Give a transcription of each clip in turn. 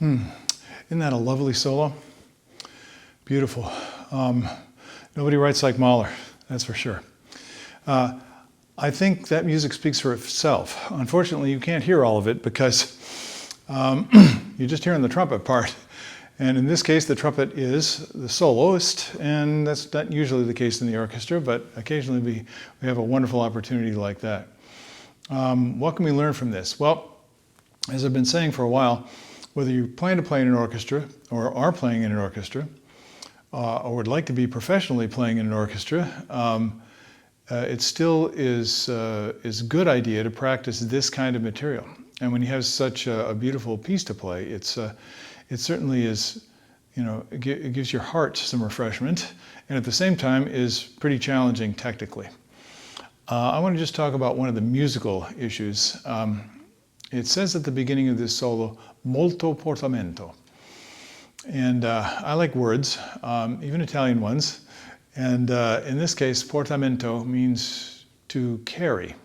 Isn't that a lovely solo? Beautiful. Nobody writes like Mahler, that's for sure. I think that music speaks for itself. Unfortunately, you can't hear all of it because you're just hearing the trumpet part. And in this case, the trumpet is the soloist, and that's not usually the case in the orchestra, but occasionally we have a wonderful opportunity like that. What can we learn from this? Well, as I've been saying for a while, whether you plan to play in an orchestra or are playing in an orchestra, or would like to be professionally playing in an orchestra, it still is a good idea to practice this kind of material. And when you have such a beautiful piece to play, it certainly is, it gives your heart some refreshment, and at the same time is pretty challenging technically. I want to just talk about one of the musical issues. It says at the beginning of this solo, molto portamento. And I like words, even Italian ones. And in this case, portamento means to carry.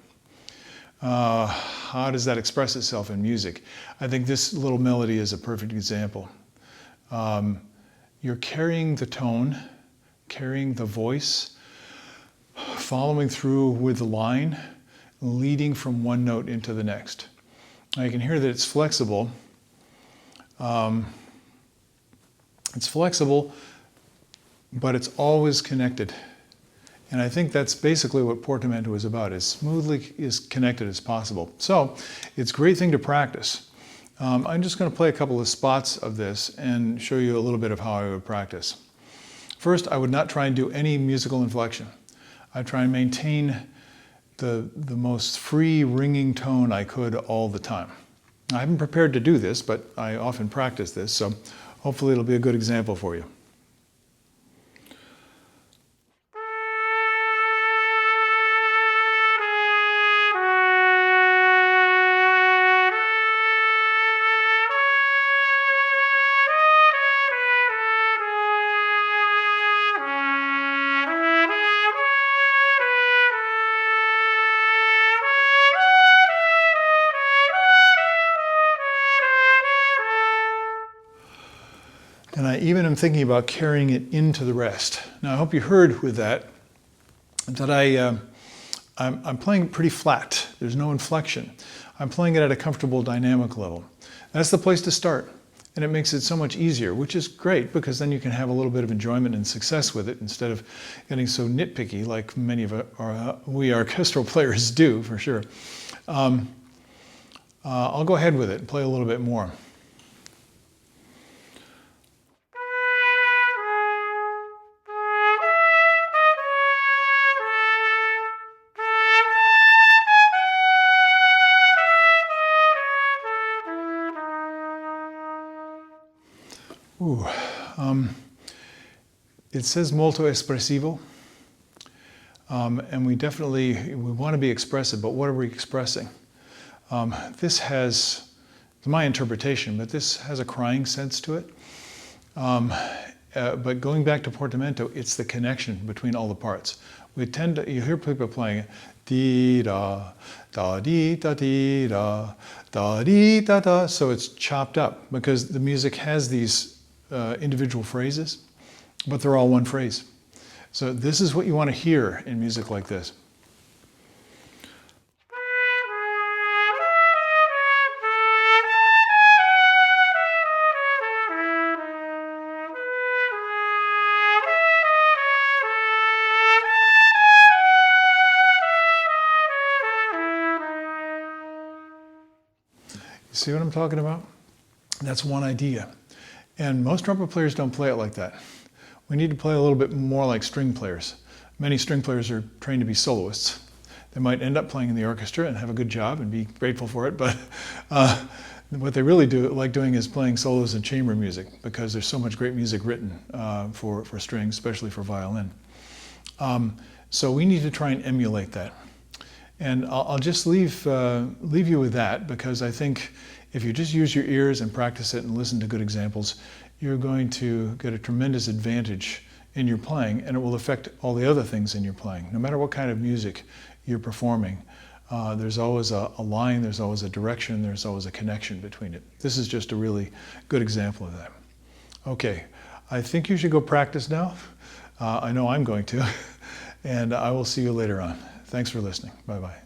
How does that express itself in music? I think this little melody is a perfect example. You're carrying the tone, carrying the voice, following through with the line, leading from one note into the next. Now you can hear that it's flexible. It's flexible, but it's always connected. And I think that's basically what Portamento is about, as smoothly as connected as possible. So it's a great thing to practice. I'm just going to play a couple of spots of this and show you a little bit of how I would practice. First, I would not try and do any musical inflection. I'd try and maintain the most free ringing tone I could all the time. I haven't prepared to do this, but I often practice this, so hopefully it'll be a good example for you. And I even am thinking about carrying it into the rest. Now I hope you heard with that I'm playing pretty flat. There's no inflection. I'm playing it at a comfortable dynamic level. That's the place to start. And it makes it so much easier, which is great because then you can have a little bit of enjoyment and success with it instead of getting so nitpicky like many of we orchestral players do, for sure. I'll go ahead with it and play a little bit more. It says molto espressivo, and we want to be expressive, but what are we expressing? This has, it's my interpretation, but this has a crying sense to it. But going back to Portamento, it's the connection between all the parts. We tend to, you hear people playing it, dee da, da dee da dee da, da dee da da, so it's chopped up because the music has these individual phrases, but they're all one phrase. So this is what you want to hear in music like this. You see what I'm talking about? That's one idea. And most trumpet players don't play it like that. We need to play a little bit more like string players. Many string players are trained to be soloists. They might end up playing in the orchestra and have a good job and be grateful for it, but what they really like doing is playing solos in chamber music because there's so much great music written for strings, especially for violin. So we need to try and emulate that. And I'll just leave you with that because I think if you just use your ears and practice it and listen to good examples, you're going to get a tremendous advantage in your playing, and it will affect all the other things in your playing. No matter what kind of music you're performing, There's always a line, there's always a direction, there's always a connection between it. This is just a really good example of that. Okay, I think you should go practice now. I know I'm going to. And I will see you later on. Thanks for listening. Bye-bye.